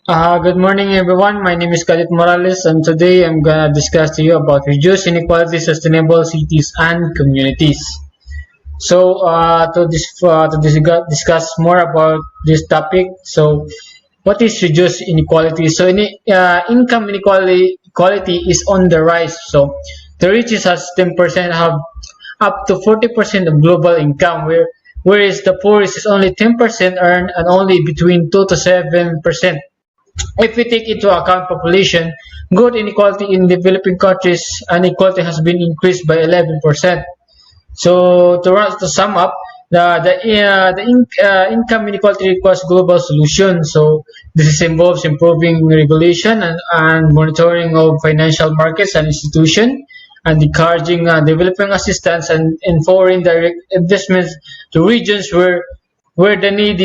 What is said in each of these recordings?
Good morning, everyone. My name is Khalid Morales, and today I'm gonna discuss to you about reduce inequality, sustainable cities, and communities. Discuss more about this topic, what is reduce inequality? Income inequality is on the rise. So, the richest has 10% have up to 40% of global income, whereas the poorest is only 10% earn and only between 2 to 7%. If we take into account population, growth inequality in developing countries, inequality has been increased by 11%. To sum up, the income inequality requires global solution. So this involves improving regulation and monitoring of financial markets and institutions, and encouraging developing assistance and foreign direct investments to regions where the need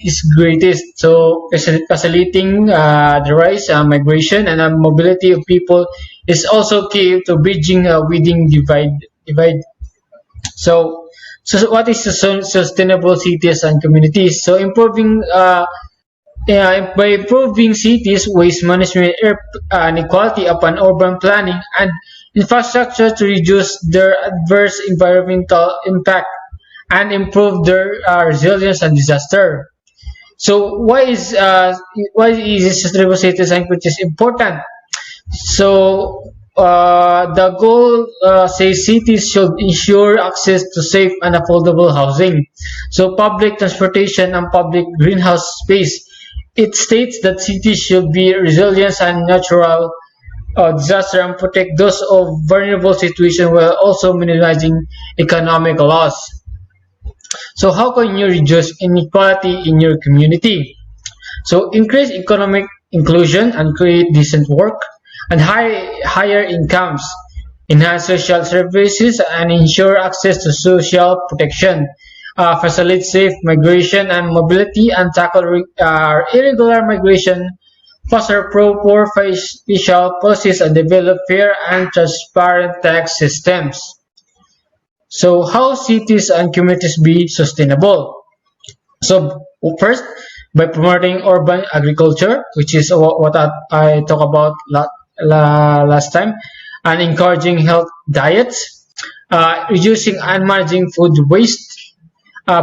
is greatest. So facilitating the rise, migration, and mobility of people is also key to bridging within divide. So, what is sustainable cities and communities? So, by improving cities, waste management, air inequality upon urban planning, and infrastructure to reduce their adverse environmental impact and improve their resilience and disaster. So, why is sustainable cities and communities important? The goal says cities should ensure access to safe and affordable housing, so public transportation and public greenhouse space. It states that cities should be resilient and natural disaster and protect those of vulnerable situations while also minimizing economic loss. So, how can you reduce inequality in your community? So increase economic inclusion and create decent work and higher incomes, enhance social services and ensure access to social protection, facilitate safe migration and mobility and tackle irregular migration, foster proper fiscal policies and develop fair and transparent tax systems. So how cities and communities be sustainable? So first, by promoting urban agriculture, which is what I talked about last time, and encouraging health diets, reducing and managing food waste,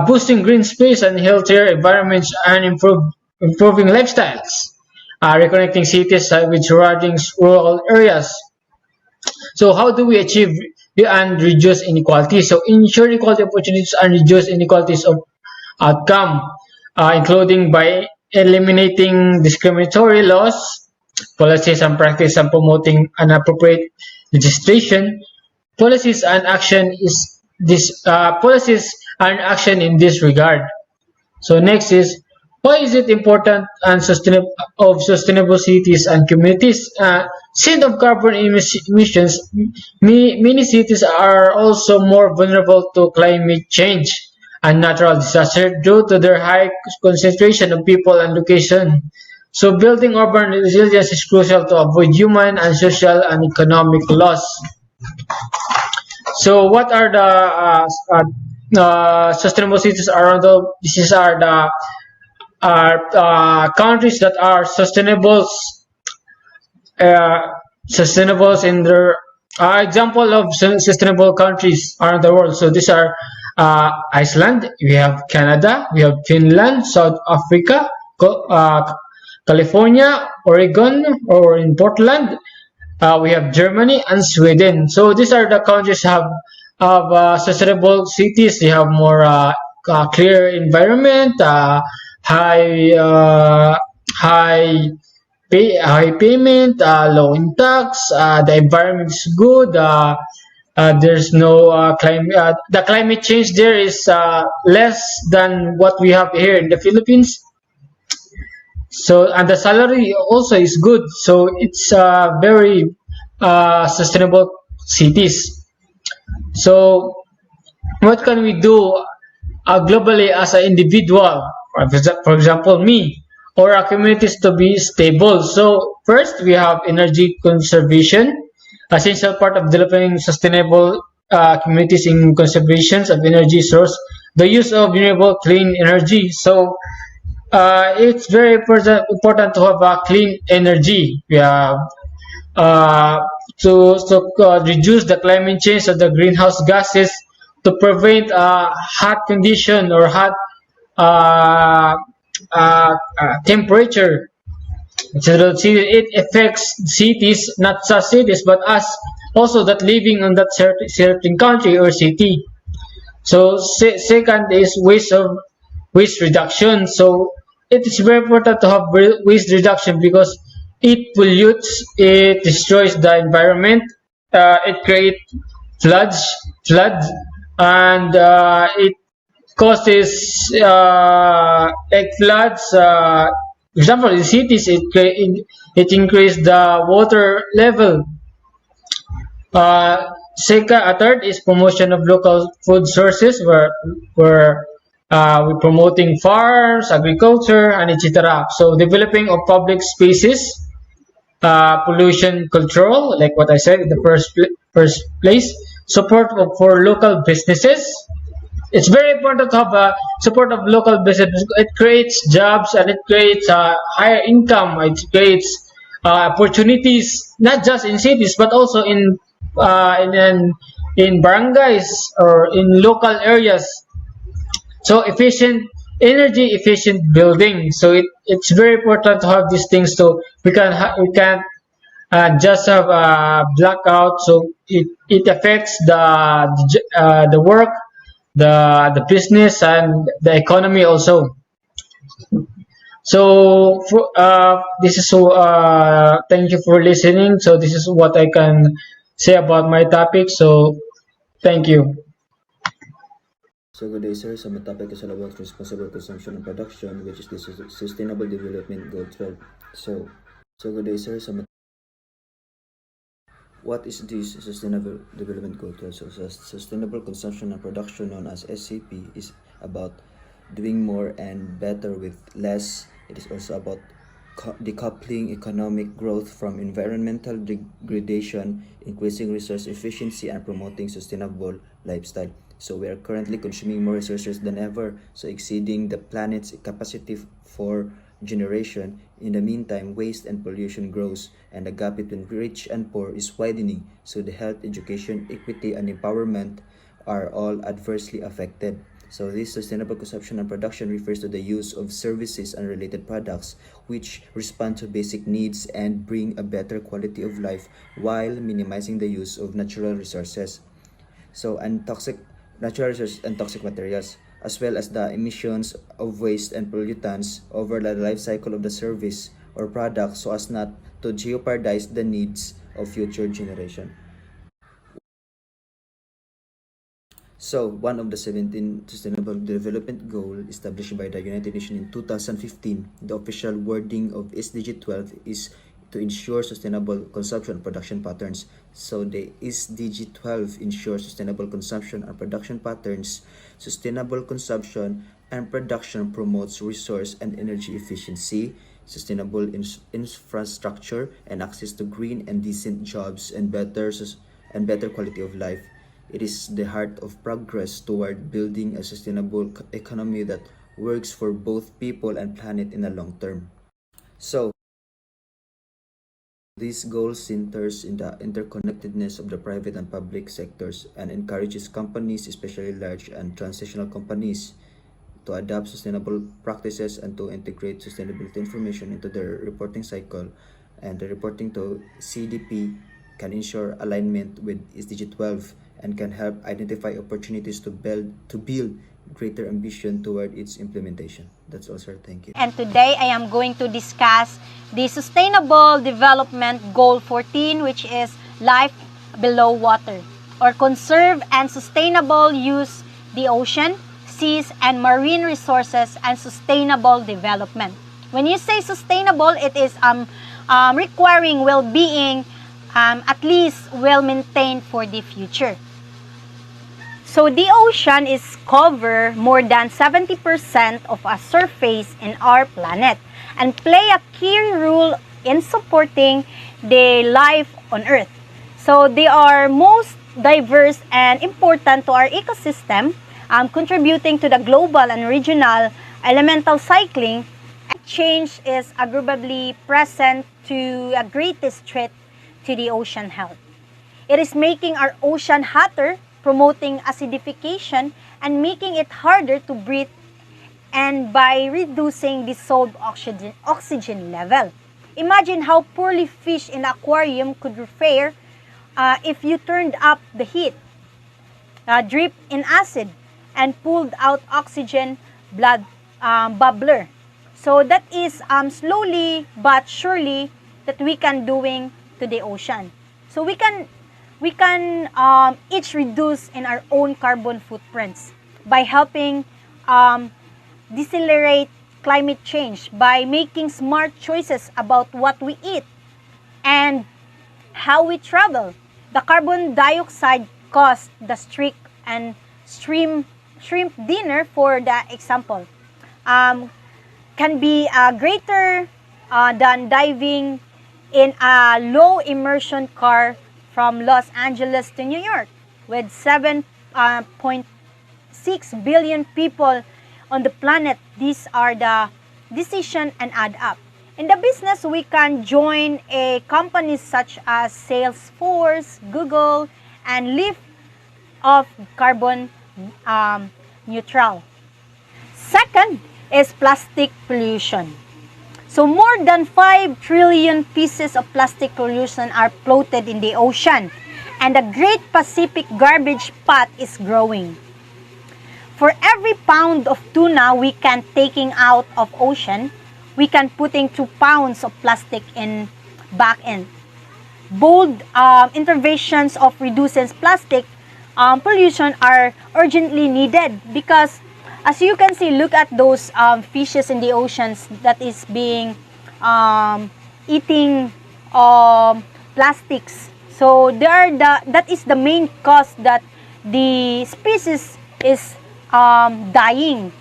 boosting green space and healthier environments, and improving lifestyles, reconnecting cities with surrounding rural areas. So how do we achieve and reduce inequality? So ensure equality opportunities and reduce inequalities of outcome, including by eliminating discriminatory laws, policies and practice, and promoting an appropriate legislation. Policies and action in this regard. So next is, why is it important and sustainable cities and communities? Instead of carbon emissions, many cities are also more vulnerable to climate change and natural disaster due to their high concentration of people and location. So building urban resilience is crucial to avoid human and social and economic loss. So what are the sustainable cities around the? These are the countries that are sustainable in their example of sustainable countries around the world. So these are Iceland, we have Canada, we have Finland, South Africa, California, Oregon, or in Portland. We have Germany and Sweden. So these are the countries have sustainable cities. They have more clear environment, high high payment, low in tax. The environment is good. There's no climate. The climate change there is less than what we have here in the Philippines. So and the salary also is good. So it's very sustainable cities. So what can we do globally as an individual? For example, me or our communities to be stable. So first, we have energy conservation, essential part of developing sustainable communities in conservations of energy source, the use of renewable clean energy. So it's very important to have a clean energy. We have uh, to reduce the climate change of the greenhouse gases, to prevent hot condition or hot uh, temperature. So it affects cities, not just cities, but us also that living on that certain country or city. So second is waste reduction. So it is very important to have waste reduction because it pollutes, it destroys the environment, it creates floods, and it causes like floods. For example, in cities, it increases the water level. A third is promotion of local food sources, where we're promoting farms, agriculture, and etc. So developing of public spaces, pollution control, like what I said in the first place, support for local businesses. It's very important to have support of local business. It creates jobs and it creates higher income. It creates opportunities not just in cities but also in barangays or in local areas. So energy efficient building. So it's very important to have these things so we can just have a blackout. So it affects the work, the business, and the economy also. So this is so. Thank you for listening. So this is what I can say about my topic. So thank you. So good day, sir. So my topic is all about responsible consumption and production, which is the Sustainable Development Goal 12. So good day, sir. What is this Sustainable Development Goal 12? So Sustainable Consumption and Production, known as SCP, is about doing more and better with less. It is also about decoupling economic growth from environmental degradation, increasing resource efficiency, and promoting sustainable lifestyle. So we are currently consuming more resources than ever, so exceeding the planet's capacity for generation. In the meantime, waste and pollution grows, and the gap between rich and poor is widening. So the health, education, equity, and empowerment are all adversely affected. So this sustainable consumption and production refers to the use of services and related products which respond to basic needs and bring a better quality of life while minimizing the use of natural resources. So natural resources and toxic materials, as well as the emissions of waste and pollutants over the life cycle of the service or product, so as not to jeopardize the needs of future generation. So, one of the 17 Sustainable Development Goals established by the United Nations in 2015, the official wording of SDG 12 is to ensure sustainable consumption and production patterns. So, the SDG 12 ensures sustainable consumption and production patterns. Sustainable consumption and production promotes resource and energy efficiency, sustainable infrastructure, and access to green and decent jobs and better quality of life. It is the heart of progress toward building a sustainable economy that works for both people and planet in the long term. So, this goal centers in the interconnectedness of the private and public sectors and encourages companies, especially large and transitional companies, to adopt sustainable practices and to integrate sustainability information into their reporting cycle. And the reporting to CDP can ensure alignment with SDG 12 and can help identify opportunities to build greater ambition toward its implementation. That's all, sir. Thank you. And today I am going to discuss the Sustainable Development Goal 14, which is life below water, or conserve and sustainable use the ocean, seas, and marine resources and sustainable development. When you say sustainable, it is requiring well-being, at least well-maintained for the future. So the ocean is cover more than 70% of a surface in our planet and play a key role in supporting the life on Earth. So they are most diverse and important to our ecosystem, contributing to the global and regional elemental cycling change is arguably present to a greatest threat to the ocean health. It is making our ocean hotter, promoting acidification, and making it harder to breathe, and by reducing dissolved oxygen level. Imagine how poorly fish in the aquarium could fare if you turned up the heat, dripped in acid, and pulled out oxygen blood bubbler. So that is slowly but surely that we can doing to the ocean. So we can each reduce in our own carbon footprints by helping decelerate climate change by making smart choices about what we eat and how we travel. The carbon dioxide cost the streak and shrimp dinner, for the example, can be greater than diving in a low immersion car from Los Angeles to New York with 7.6 billion people on the planet. These are the decision and add up. In the business, we can join a companies such as Salesforce, Google, and live off carbon neutral. Second is plastic pollution. So more than 5 trillion pieces of plastic pollution are floated in the ocean, and the Great Pacific Garbage Pot is growing. For every pound of tuna we can taking out of ocean, we can putting 2 pounds of plastic in back end. Bold interventions of reducing plastic pollution are urgently needed because, as you can see, look at those fishes in the oceans that is being eating plastics. So that is the main cause that the species is dying.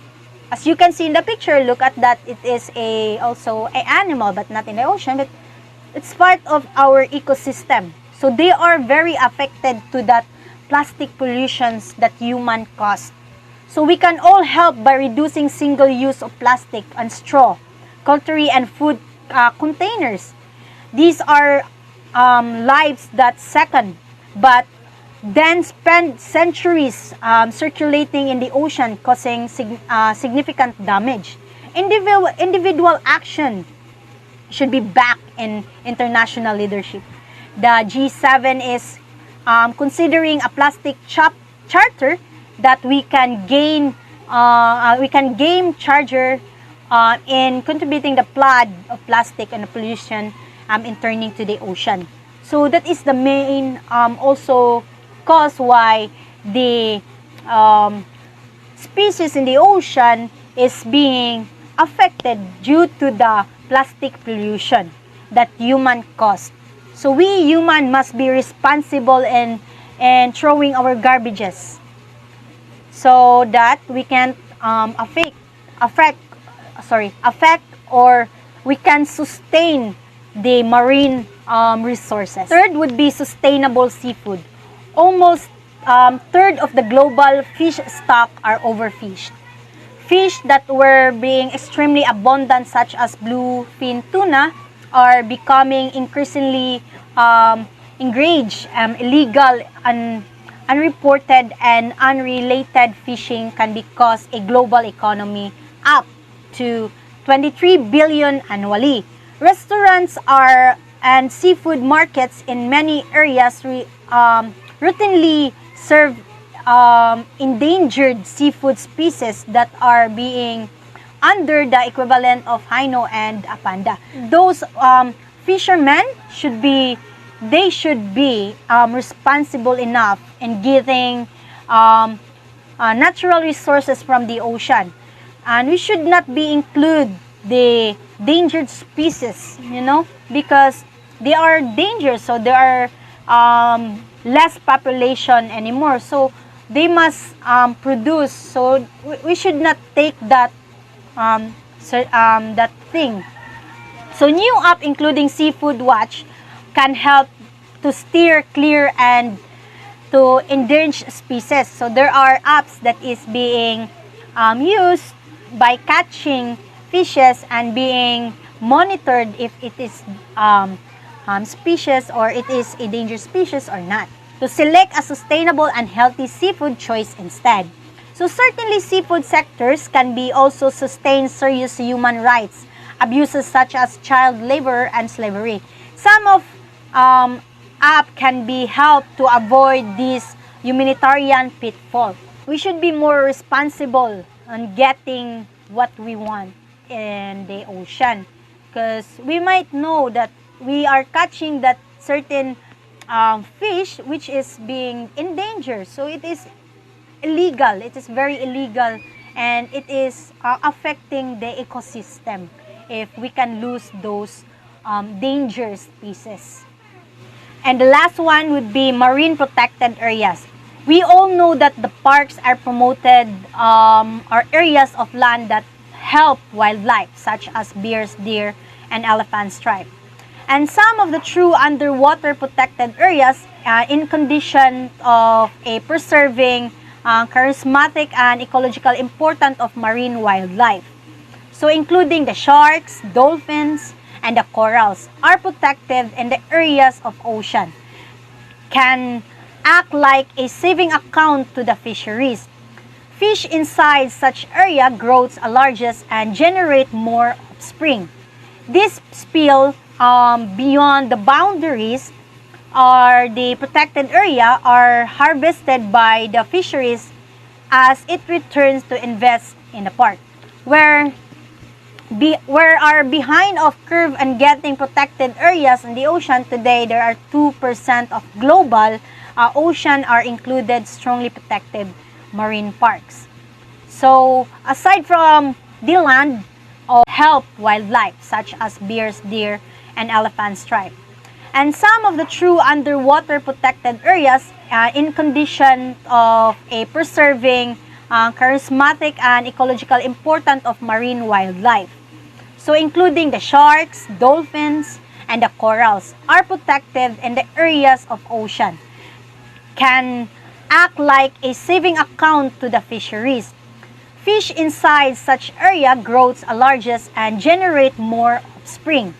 As you can see in the picture, look at that. It is also an animal, but not in the ocean, but it's part of our ecosystem. So they are very affected to that plastic pollutions that human caused. So we can all help by reducing single use of plastic and straw, cutlery, and food containers. These are lives that second, but then spend centuries circulating in the ocean, causing significant damage. Individual action should be back in international leadership. The G7 is considering a plastic charter that we can game charger in contributing the flood of plastic and pollution in turning to the ocean. So that is the main also cause why the species in the ocean is being affected due to the plastic pollution that human caused. So we human must be responsible in throwing our garbages so that we can affect or we can sustain the marine resources. Third would be sustainable seafood. Almost third of the global fish stock are overfished. Fish that were being extremely abundant, such as bluefin tuna, are becoming increasingly enraged. Illegal, unreported, and unrelated fishing can be cause a global economy up to 23 billion annually. Restaurants and seafood markets in many areas routinely serve endangered seafood species that are being under the equivalent of hino and panda. Those fishermen should be responsible enough in getting natural resources from the ocean, and we should not be include the endangered species, because they are dangerous. So there are less population anymore, so they must produce. So we should not take that that thing. So new app including Seafood Watch can help to steer clear and to endangered species. So there are apps that is being used by catching fishes and being monitored if it is species or it is a dangerous species or not. To select a sustainable and healthy seafood choice instead. So certainly seafood sectors can be also sustain serious human rights abuses such as child labor and slavery. Some of app can be helped to avoid this humanitarian pitfall. We should be more responsible on getting what we want in the ocean because we might know that we are catching that certain fish which is being endangered. So it is illegal. It is very illegal and it is affecting the ecosystem if we can lose those dangerous species. And the last one would be marine protected areas. We all know that the parks are promoted are areas of land that help wildlife such as bears, deer, and elephant stripe. And some of the true underwater protected areas in condition of a preserving charismatic and ecological importance of marine wildlife. So including the sharks, dolphins, and the corals are protected in the areas of ocean. Can act like a saving account to the fisheries. Fish inside such area grows largest and generate more offspring. This spill beyond the boundaries or the protected area are harvested by the fisheries as it returns to invest in the park. Where are behind of curve and getting protected areas in the ocean today, there are 2% of global ocean are included strongly protected marine parks. So aside from the land, help wildlife such as bears, deer, and elephant stripe. And some of the true underwater protected areas in condition of a preserving charismatic and ecological importance of marine wildlife. So including the sharks, dolphins, and the corals are protected in the areas of ocean. Can act like a saving account to the fisheries. Fish inside such area grows largest and generate more offspring.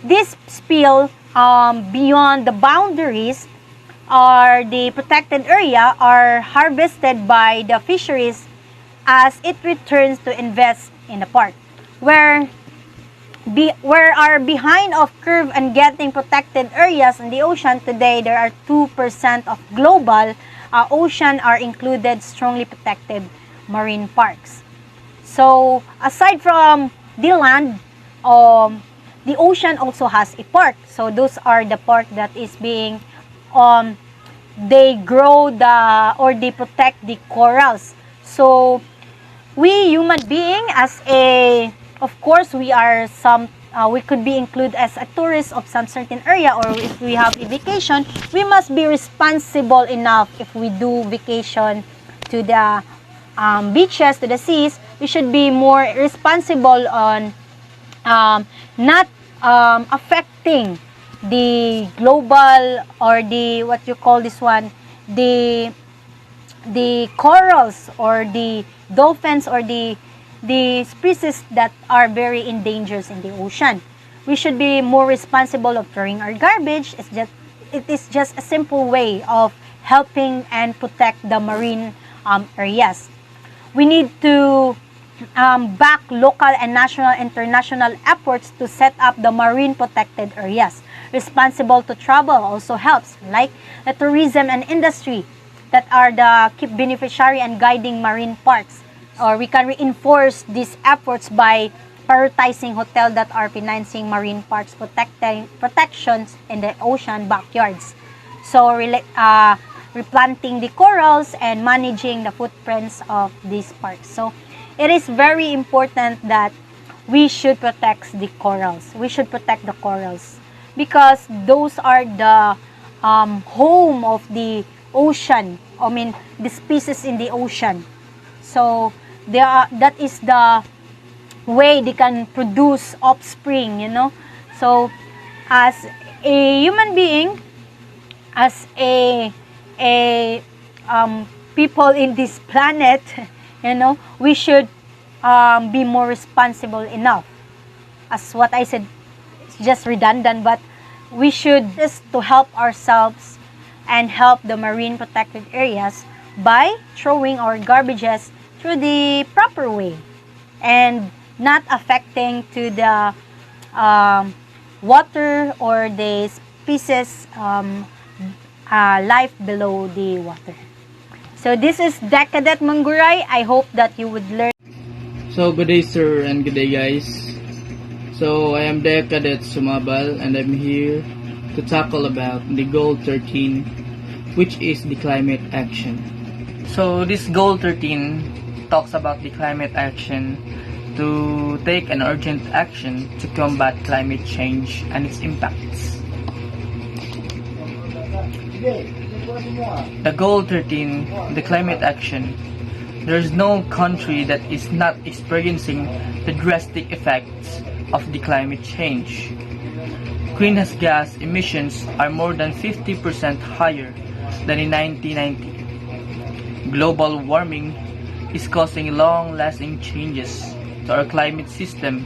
This spill beyond the boundaries or the protected area are harvested by the fisheries as it returns to invest in the park. Where are behind of curve and getting protected areas in the ocean today, there are 2% of global ocean are included strongly protected marine parks. So aside from the land, the ocean also has a park. So those are the park that is being they grow they protect the corals. So we human being as a of course we are we could be included as a tourist of some certain area, or if we have a vacation, we must be responsible enough. If we do vacation to the beaches, to the seas, we should be more responsible on not affecting the global or the what you call this one, the corals or the dolphins or the species that are very endangered in the ocean. We should be more responsible of throwing our garbage. It is just a simple way of helping and protect the marine areas. We need to back local and national international efforts to set up the marine protected areas. Responsible to travel also helps, like the tourism and industry that are the key beneficiary and guiding marine parks. Or we can reinforce these efforts by prioritizing hotels that are financing marine parks protections in the ocean backyards. So replanting the corals and managing the footprints of these parks. So it is very important that we should protect the corals. We should protect the corals because those are the home of the ocean. I mean, the species in the ocean. So that is the way they can produce offspring, you know. So as a human being, as a people in this planet, you know, we should be more responsible enough. As what I said, it's just redundant, but we should just to help ourselves and help the marine protected areas by throwing our garbages through the proper way and not affecting to the water or the species life below the water. So this is Decadet Manguray. I hope that you would learn. So good day sir and good day guys. So I am Decadet Sumabal and I'm here to tackle about the goal 13, which is the climate action. So this goal 13 talks about the climate action to take an urgent action to combat climate change and its impacts. The goal 13, the climate action. There is no country that is not experiencing the drastic effects of the climate change. Greenhouse gas emissions are more than 50% higher than in 1990. Global warming is causing long-lasting changes to our climate system,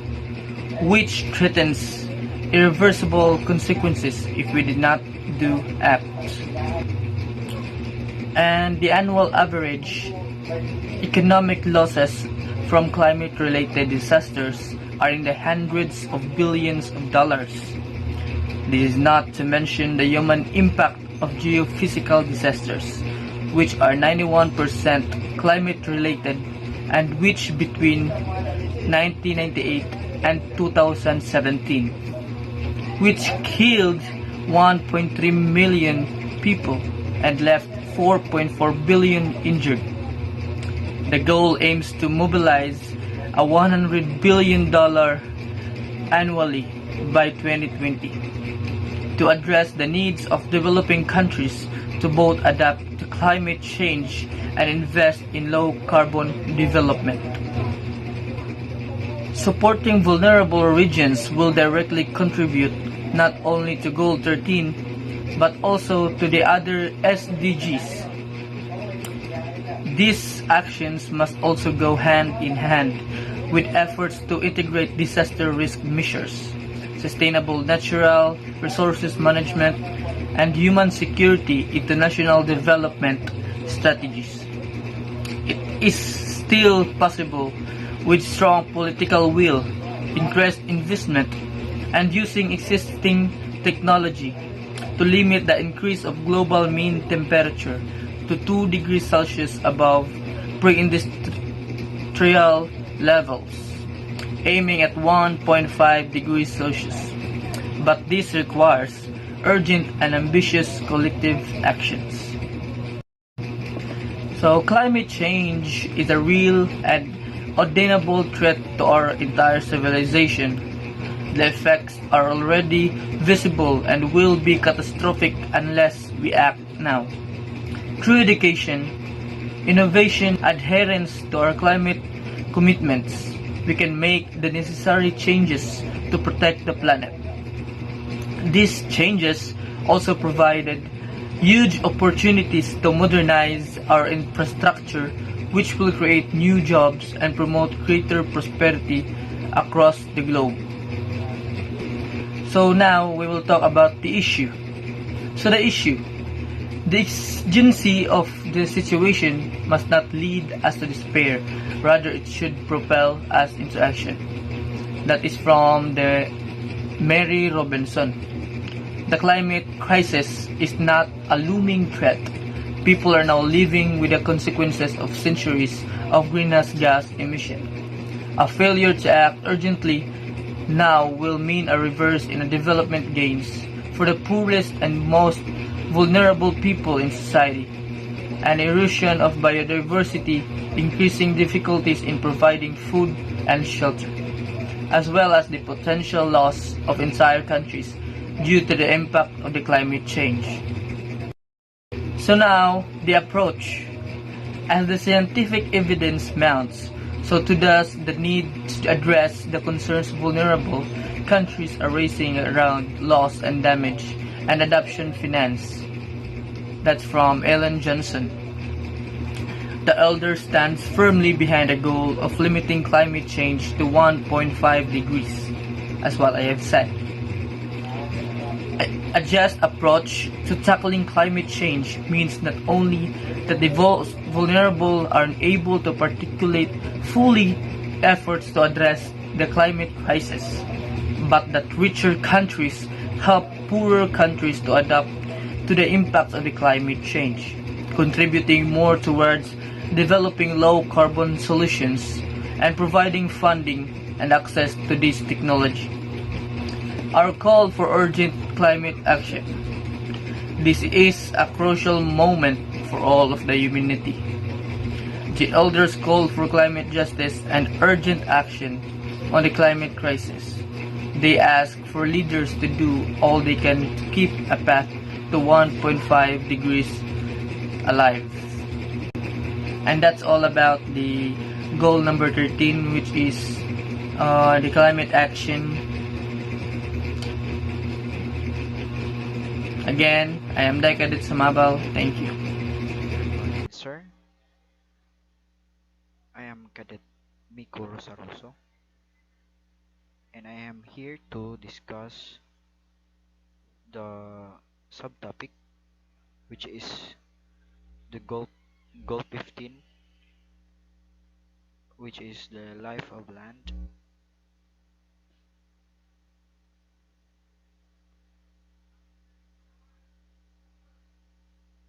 which threatens irreversible consequences if we did not do act. And the annual average economic losses from climate-related disasters are in the hundreds of billions of dollars. This is not to mention the human impact of geophysical disasters, which are 91% climate-related and which between 1998 and 2017, which killed 1.3 million people and left 4.4 billion injured. The goal aims to mobilize a $100 billion annually by 2020 to address the needs of developing countries to both adapt to climate change and invest in low-carbon development. Supporting vulnerable regions will directly contribute not only to Goal 13 but also to the other SDGs. These actions must also go hand in hand with efforts to integrate disaster risk measures, sustainable natural resources management, and human security into national development strategies. It is still possible with strong political will, increased investment, and using existing technology to limit the increase of global mean temperature to 2 degrees Celsius above pre-industrial levels, aiming at 1.5 degrees Celsius. But this requires urgent and ambitious collective actions. So climate change is a real and undeniable threat to our entire civilization. The effects are already visible and will be catastrophic unless we act now. Through education, innovation, adherence to our climate commitments, we can make the necessary changes to protect the planet. These changes also provided huge opportunities to modernize our infrastructure, which will create new jobs and promote greater prosperity across the globe. So now we will talk about the issue. So the issue. The exigency of the situation must not lead us to despair, rather it should propel us into action. That is from the Mary Robinson. The climate crisis is not a looming threat. People are now living with the consequences of centuries of greenhouse gas emission. A failure to act urgently now will mean a reverse in the development gains for the poorest and most vulnerable people in society, an erosion of biodiversity, increasing difficulties in providing food and shelter, as well as the potential loss of entire countries due to the impact of the climate change. So now, the approach. As the scientific evidence mounts, so too does the need to address the concerns vulnerable countries are raising around loss and damage and adaptation finance. That's from Ellen Johnson. the elder stands firmly behind the goal of limiting climate change to 1.5 degrees, as what I have said. A just approach to tackling climate change means not only that the vulnerable are unable to articulate fully efforts to address the climate crisis, but that richer countries help poorer countries to adapt to the impacts of the climate change, contributing more towards developing low-carbon solutions and providing funding and access to this technology. Our call for urgent climate action. This is a crucial moment for all of the humanity. The elders call for climate justice and urgent action on the climate crisis. They ask for leaders to do all they can to keep a path to 1.5 degrees alive. And that's all about the goal number 13, which is the climate action. Again, I am Daikadit Samabal. Thank you. Sir, I am Cadet Miko Rosaroso, and I am here to discuss the subtopic, which is the goal 15, which is the life of land.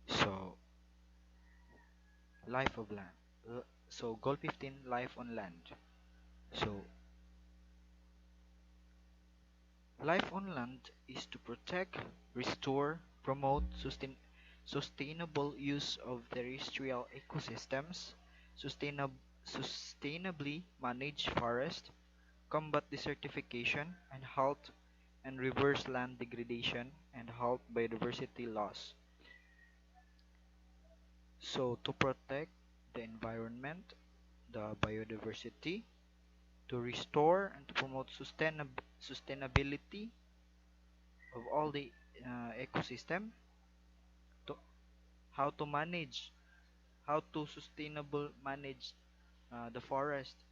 So, life of land. So, goal 15, life on land. So, life on land is to protect, restore, promote sustainable use of terrestrial ecosystems, sustainably manage forest, combat desertification, and halt and reverse land degradation and halt biodiversity loss. So, to protect the environment, the biodiversity, to restore and to promote sustainability of all the ecosystem, to how to manage, how to sustainable manage the forest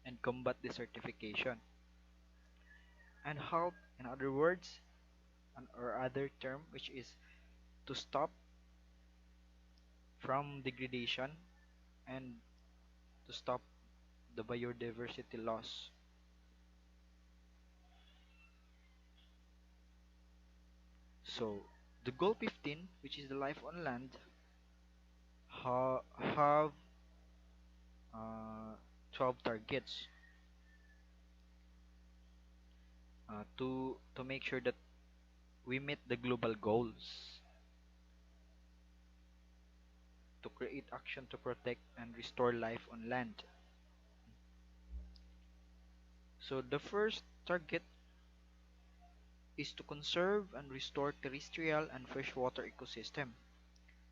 and combat desertification, and halt, in other words, or other term, which is to stop from degradation and to stop the biodiversity loss. So the goal 15, which is the life on land, have 12 targets to make sure that we meet the global goals, to create action to protect and restore life on land. So the first target is to conserve and restore terrestrial and freshwater ecosystem.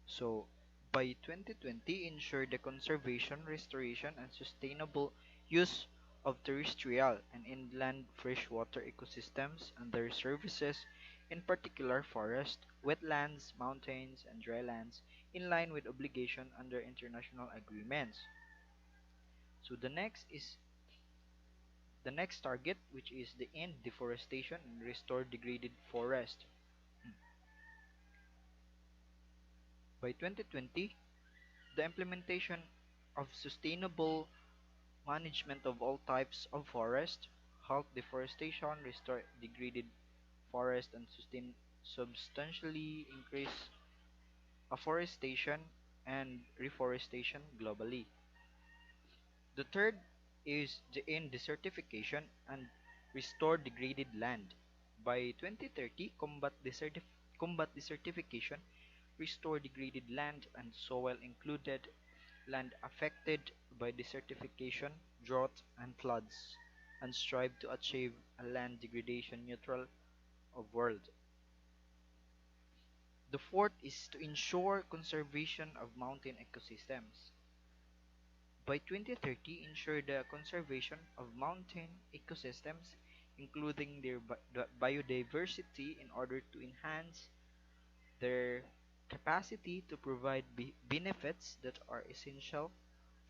So by 2020, ensure the conservation, restoration, and sustainable use of terrestrial and inland freshwater ecosystems and their services, in particular forest, wetlands, mountains, and drylands, in line with obligation under international agreements. So the next target, which is the end deforestation and restore degraded forest. By 2020, the implementation of sustainable management of all types of forest, halt deforestation, restore degraded forest, and substantially increase afforestation and reforestation globally. The third is the end desertification and restore degraded land. By 2030, combat desertification, restore degraded land and soil included land affected by desertification, drought, and floods, and strive to achieve a land degradation neutral of world. The fourth is to ensure conservation of mountain ecosystems. By 2030, ensure the conservation of mountain ecosystems, including their biodiversity, in order to enhance their capacity to provide benefits that are essential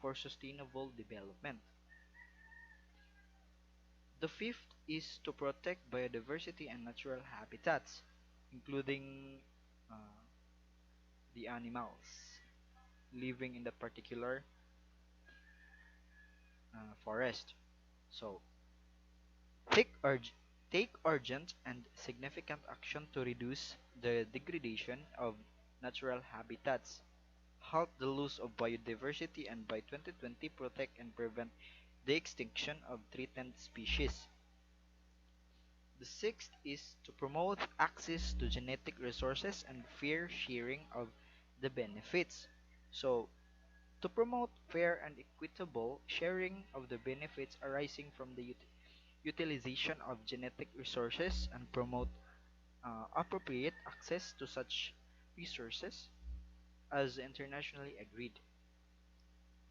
for sustainable development. The fifth is to protect biodiversity and natural habitats, including uh, the animals living in that particular forest. So, take, urg- take urgent and significant action to reduce the degradation of natural habitats, halt the loss of biodiversity, and by 2020 protect and prevent the extinction of threatened species. The sixth is to promote access to genetic resources and fair sharing of the benefits. So, to promote fair and equitable sharing of the benefits arising from the utilization of genetic resources and promote appropriate access to such resources as internationally agreed.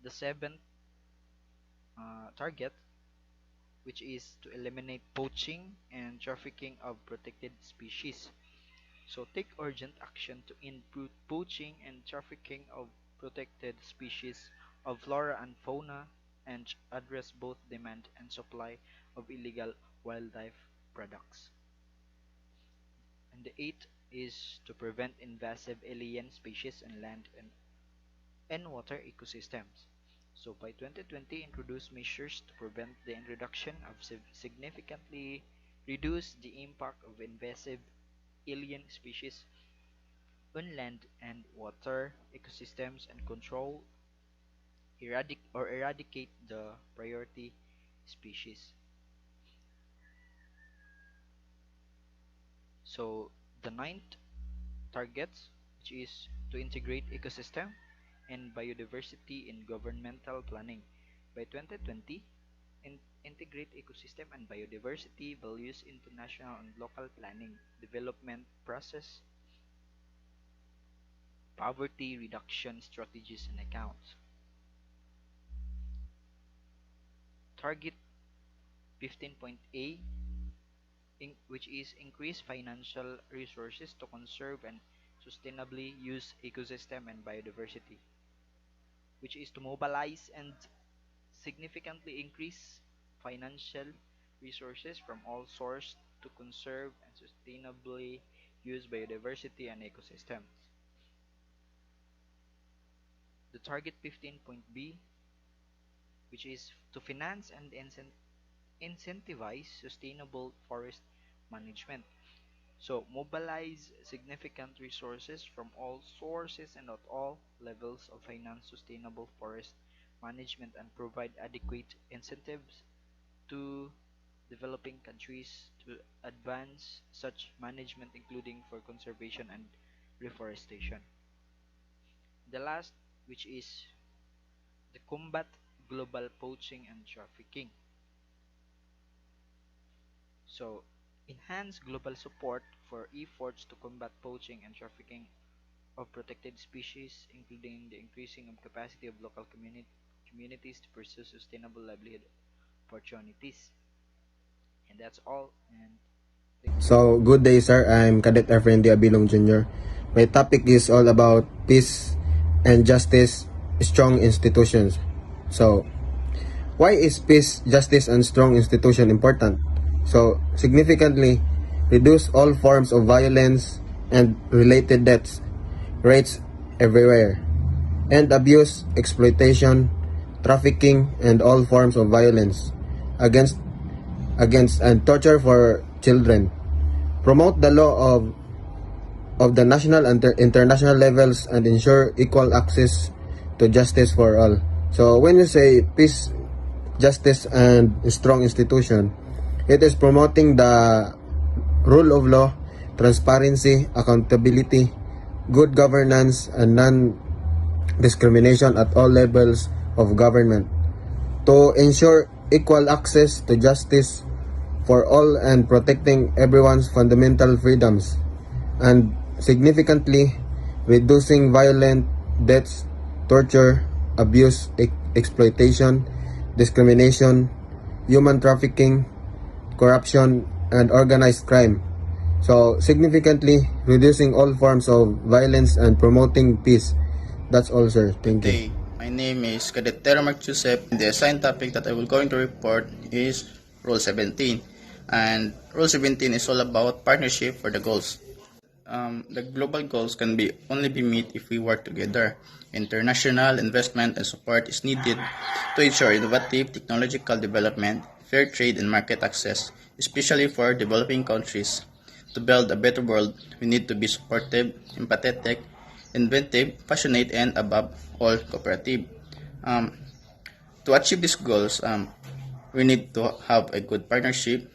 The seventh target, which is to eliminate poaching and trafficking of protected species. So take urgent action to end poaching and trafficking of protected species of flora and fauna and address both demand and supply of illegal wildlife products. And the eighth is to prevent invasive alien species in land and water ecosystems. So by 2020, introduce measures to prevent the introduction of significantly reduce the impact of invasive alien species on land and water ecosystems and control eradicate the priority species. So the ninth targets, which is to integrate ecosystem and biodiversity in governmental planning. By 2020, integrate ecosystem and biodiversity values into national and local planning, development process, poverty reduction strategies and accounts. Target 15.A, which is increase financial resources to conserve and sustainably use ecosystem and biodiversity, which is to mobilize and significantly increase financial resources from all sources to conserve and sustainably use biodiversity and ecosystems. The target 15.B, which is to finance and incentivize sustainable forest management. So, mobilize significant resources from all sources and at all levels of finance sustainable forest management and provide adequate incentives to developing countries to advance such management, including for conservation and reforestation. The last, which is the combat global poaching and trafficking. So, enhance global support for efforts to combat poaching and trafficking of protected species, including the increasing of capacity of local communities to pursue sustainable livelihood opportunities. And that's all. And So, good day, sir. I'm Cadet Efren D. Abilong Jr. My topic is all about peace and justice, strong institutions. So, why is peace, justice, and strong institution important? So, significantly reduce all forms of violence and related deaths, rates everywhere, and abuse, exploitation, trafficking, and all forms of violence against and torture for children. Promote the law of the national and international levels and ensure equal access to justice for all. So when you say peace, justice, and strong institution, it is promoting the rule of law, transparency, accountability, good governance, and non-discrimination at all levels of government. To ensure equal access to justice for all and protecting everyone's fundamental freedoms, and significantly reducing violent deaths, torture, abuse, exploitation, discrimination, human trafficking, corruption, and organized crime, So significantly reducing all forms of violence and promoting peace. That's all, sir. Thank you. Day. My name is Cadet Termark Joseph. The assigned topic that I will going to report is Rule 17. And Rule 17 is all about partnership for the goals. The global goals can only be met if we work together. International investment and support is needed to ensure innovative technological development, fair trade and market access, especially for developing countries. To build a better world, we need to be supportive, empathetic, inventive, passionate, and above all, cooperative. To achieve these goals, we need to have a good partnership,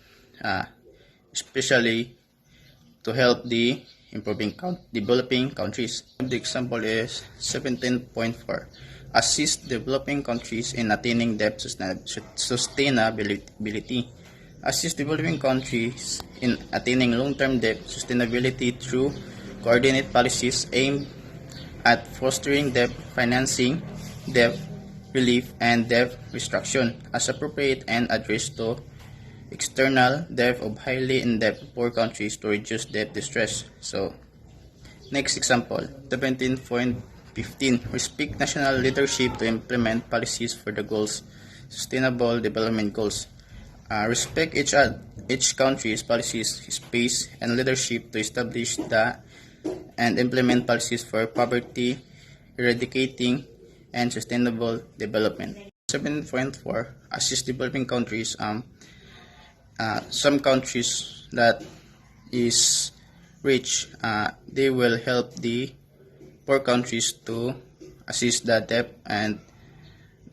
especially to help the developing countries. The example is 17.4. Assist developing countries in attaining debt sustainability. Assist developing countries in attaining long-term debt sustainability through coordinated policies aimed at fostering debt financing, debt relief, and debt restructuring as appropriate and address to external debt of highly indebted poor countries to reduce debt distress. So, next example, 17.15. Respect national leadership to implement policies for the goals, sustainable development goals. Respect each country's policies, space, and leadership to establish and implement policies for poverty, eradicating, and sustainable development. 7.4. Assist developing countries. Some countries that is rich, they will help the poor countries to assist the debt and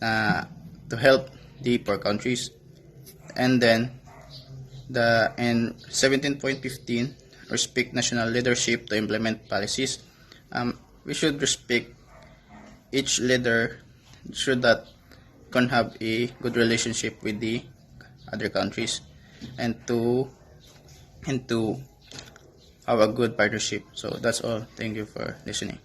to help the poor countries. And then in 17.15, respect national leadership to implement policies. We should respect each leader so that can have a good relationship with the other countries and to have a good partnership. So that's all. Thank you for listening.